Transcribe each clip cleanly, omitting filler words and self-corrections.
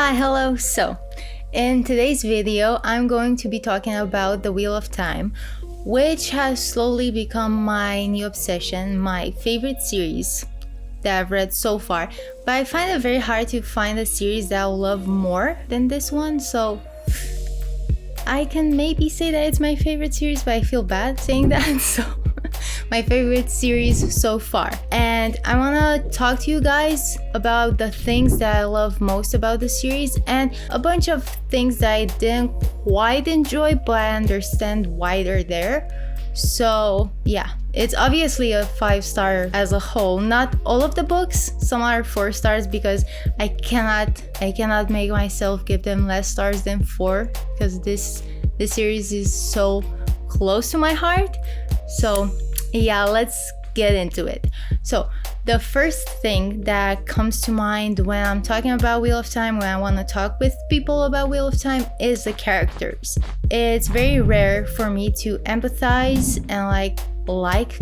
Hi, hello. So, in today's video, I'm going to be talking about The Wheel of Time, which has slowly become my new obsession, my favorite series that I've read so far. But I find it very hard to find a series that I'll love more than this one, so I can maybe say that it's my favorite series, but I feel bad saying that, so my favorite series so far. And I want to talk to you guys about the things that I love most about the series and a bunch of things that I didn't quite enjoy, but I understand why they're there. So yeah, it's obviously a 5-star as a whole. Not all of the books, some are 4 stars because I cannot make myself give them less stars than 4 because this series is so close to my heart. So yeah, let's get into it. So the first thing that comes to mind when I'm talking about Wheel of Time, when I want to talk with people about Wheel of Time, is the characters. It's very rare for me to empathize and like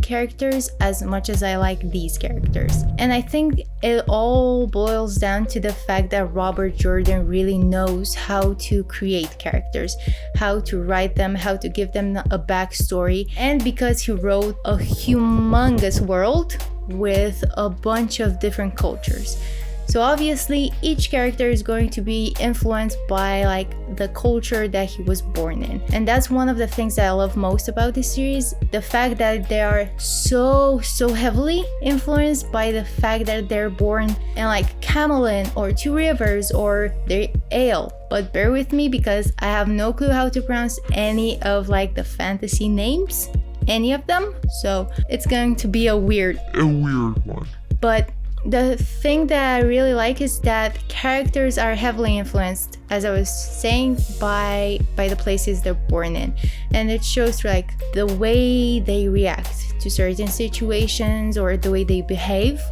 characters as much as I like these characters. And I think it all boils down to the fact that Robert Jordan really knows how to create characters, how to write them, how to give them a backstory. And because he wrote a humongous world with a bunch of different cultures. So obviously each character is going to be influenced by like the culture that he was born in. And that's one of the things that I love most about this series. The fact that they are so heavily influenced by the fact that they're born in like Camelin or Two Rivers or they're Ale. But bear with me because I have no clue how to pronounce any of like the fantasy names, any of them. So it's going to be a weird one. But the thing that I really like is that characters are heavily influenced, as I was saying, by the places they're born in. And it shows like the way they react to certain situations or the way they behave.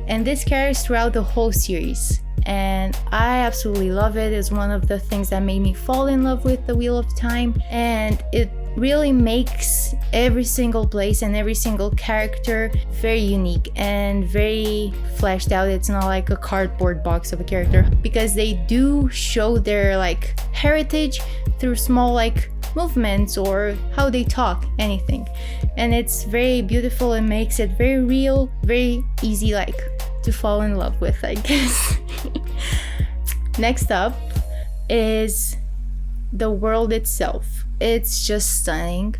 And this carries throughout the whole series. And I absolutely love it. It's one of the things that made me fall in love with The Wheel of Time. And it really makes every single place and every single character very unique and very fleshed out. It's not like a cardboard box of a character because they do show their like heritage through small like movements or how they talk, anything. And it's very beautiful and makes it very real, very easy like to fall in love with, I guess. Next up is the world itself. It's just stunning.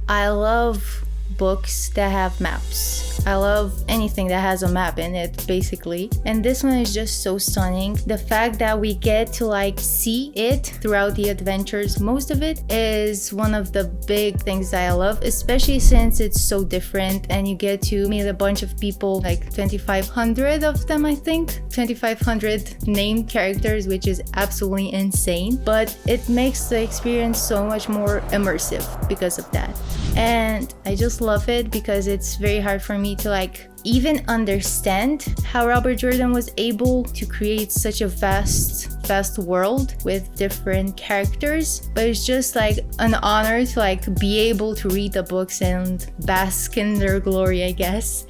I love books that have maps. I love anything that has a map in it, basically. And this one is just so stunning. The fact that we get to like see it throughout the adventures, most of it, is one of the big things that I love, especially since it's so different and you get to meet a bunch of people, like 2,500 of them, I think. 2,500 named characters, which is absolutely insane. But it makes the experience so much more immersive because of that. And I just love it because it's very hard for me to like even understand how Robert Jordan was able to create such a vast world with different characters. But it's just like an honor to like be able to read the books and bask in their glory, I guess.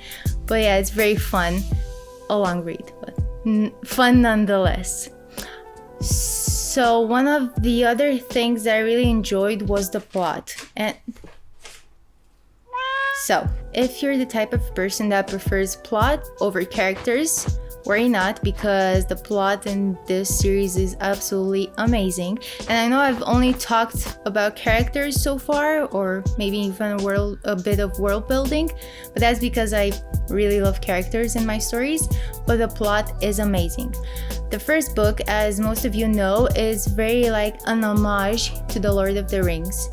But yeah, it's very fun. A long read, but fun nonetheless. So one of the other things that I really enjoyed was the plot. And so, if you're the type of person that prefers plot over characters, worry not, because the plot in this series is absolutely amazing. And I know I've only talked about characters so far, or maybe even a bit of world building, but that's because I really love characters in my stories, but the plot is amazing. The first book, as most of you know, is very like an homage to The Lord of the Rings.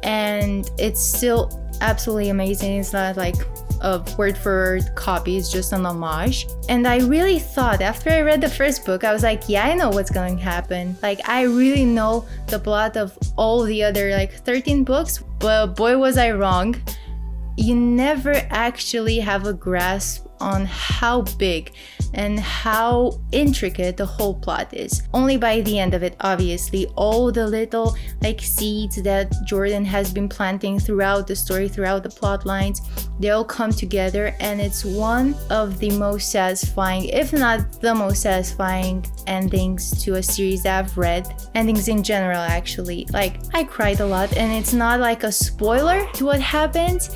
And it's still absolutely amazing. It's not like a word for word copy, it's just an homage. And I really thought, after I read the first book, I was like, yeah, I know what's going to happen. Like, I really know the plot of all the other like 13 books, but boy was I wrong. You never actually have a grasp on how big and how intricate the whole plot is. Only by the end of it, obviously, all the little like seeds that Jordan has been planting throughout the story, throughout the plot lines, they all come together, and it's one of the most satisfying, if not the most satisfying endings to a series that I've read. Endings in general, actually. Like, I cried a lot, and it's not like a spoiler to what happens,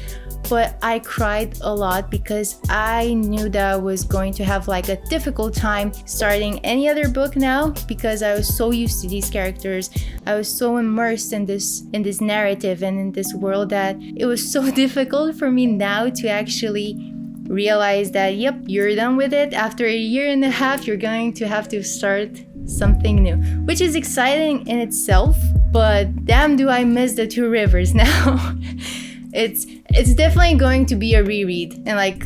but I cried a lot because I knew that I was going to have like a difficult time starting any other book now, because I was so used to these characters. I was so immersed in this narrative and in this world that it was so difficult for me now to actually realize that, yep, you're done with it. After a year and a half, you're going to have to start something new, which is exciting in itself, but damn, do I miss the Two Rivers now. It's definitely going to be a reread in like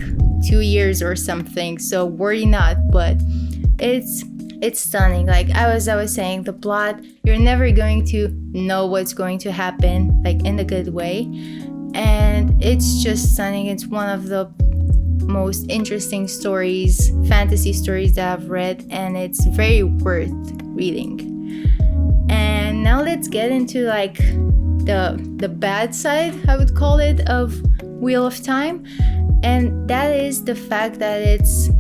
2 years or something, so worry not. But it's stunning. Like I was saying, the plot, you're never going to know what's going to happen, like in a good way, and it's just stunning. It's one of the most interesting stories, fantasy stories that I've read, and it's very worth reading. And now let's get into like the bad side, I would call it, of Wheel of Time, and that is the fact that it's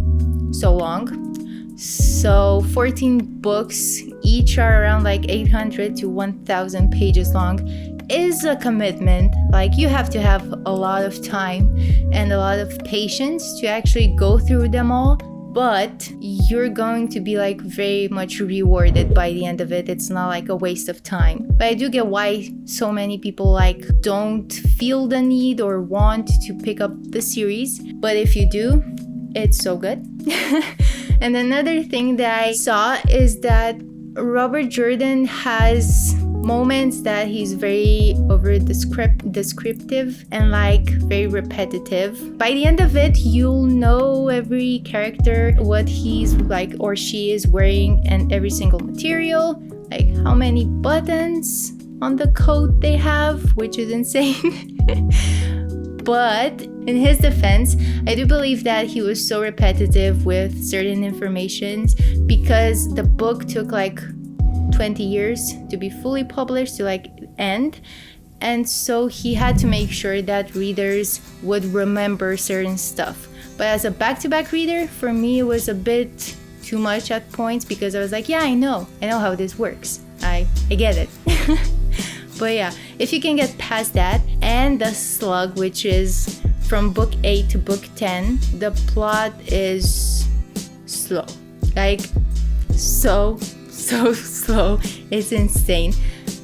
so long. So 14 books, each are around like 800 to 1000 pages long, is a commitment. Like, you have to have a lot of time and a lot of patience to actually go through them all, but you're going to be like very much rewarded by the end of it. It's not like a waste of time. But I do get why so many people like don't feel the need or want to pick up the series, but if you do, it's so good. And another thing that I saw is that Robert Jordan has moments that he's very over descriptive and like very repetitive. By the end of it, you'll know every character, what he's like or she is wearing, and every single material, like how many buttons on the coat they have, which is insane. But in his defense, I do believe that he was so repetitive with certain informations because the book took like 20 years to be fully published, to like end, and so he had to make sure that readers would remember certain stuff. But as a back-to-back reader, for me it was a bit too much at points, because I was like, yeah, I know how this works, I get it. But yeah, if you can get past that and the slug, which is from book 8 to book 10, the plot is slow, like so slow. It's insane.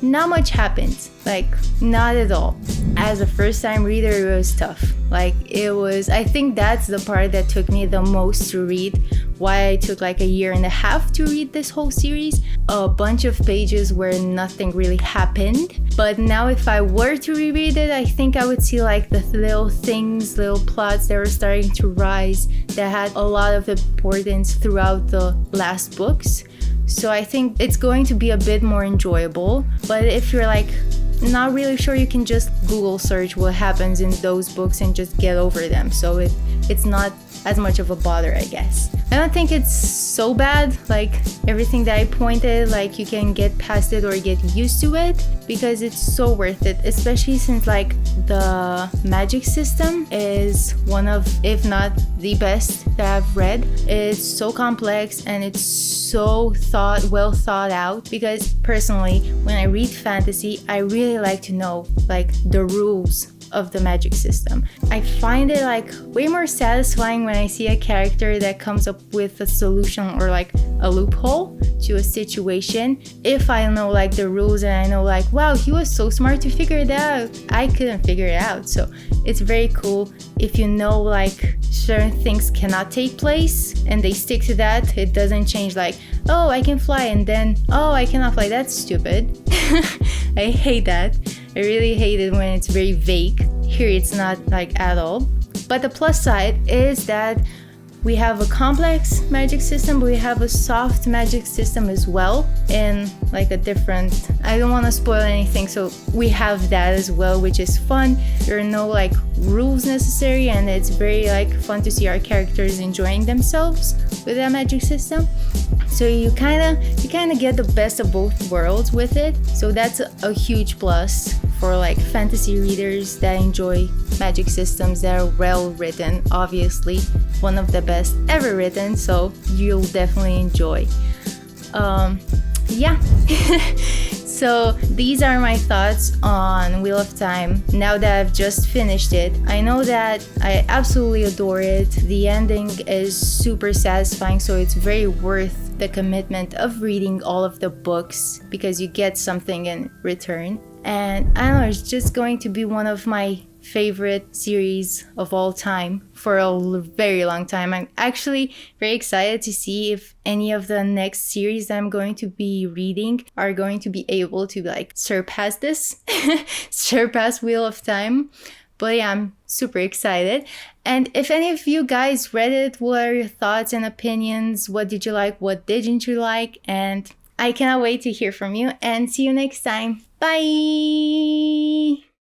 Not much happens, like not at all. As a first time reader, it was tough. Like it was, I think that's the part that took me the most to read, why I took like a year and a half to read this whole series. A bunch of pages where nothing really happened. But now if I were to reread it, I think I would see like the little things, little plots that were starting to rise that had a lot of importance throughout the last books. So I think it's going to be a bit more enjoyable. But if you're like not really sure, you can just Google search what happens in those books and just get over them. So it's not as much of a bother, I guess. I don't think it's so bad, like everything that I pointed, like you can get past it or get used to it, because it's so worth it, especially since like the magic system is one of, if not the best that I've read. It's so complex and it's so well thought out, because personally, when I read fantasy, I really like to know like the rules of the magic system. I find it like way more satisfying when I see a character that comes up with a solution or like a loophole to a situation. If I know like the rules and I know like, wow, he was so smart to figure it out, I couldn't figure it out. So it's very cool if you know like certain things cannot take place and they stick to that. It doesn't change like, oh, I can fly and then, oh, I cannot fly. That's stupid. I hate that. I really hate it when it's very vague. Here it's not like at all. But the plus side is that We have a complex magic system, but we have a soft magic system as well, in like a different, I don't want to spoil anything, so we have that as well, which is fun. There are no like rules necessary, and it's very like fun to see our characters enjoying themselves with that magic system. So you kind of get the best of both worlds with it. So that's a huge plus for like fantasy readers that enjoy magic systems that are well written. Obviously, one of the best ever written, so you'll definitely enjoy. Yeah. So these are my thoughts on Wheel of Time now that I've just finished it. I know that I absolutely adore it. The ending is super satisfying, so it's very worth the commitment of reading all of the books because you get something in return. And I don't know, it's just going to be one of my favorite series of all time for a very long time. I'm actually very excited to see if any of the next series that I'm going to be reading are going to be able to like surpass this, surpass Wheel of Time. But yeah, I'm super excited. And if any of you guys read it, what are your thoughts and opinions? What did you like? What didn't you like? And I cannot wait to hear from you, and see you next time. Bye!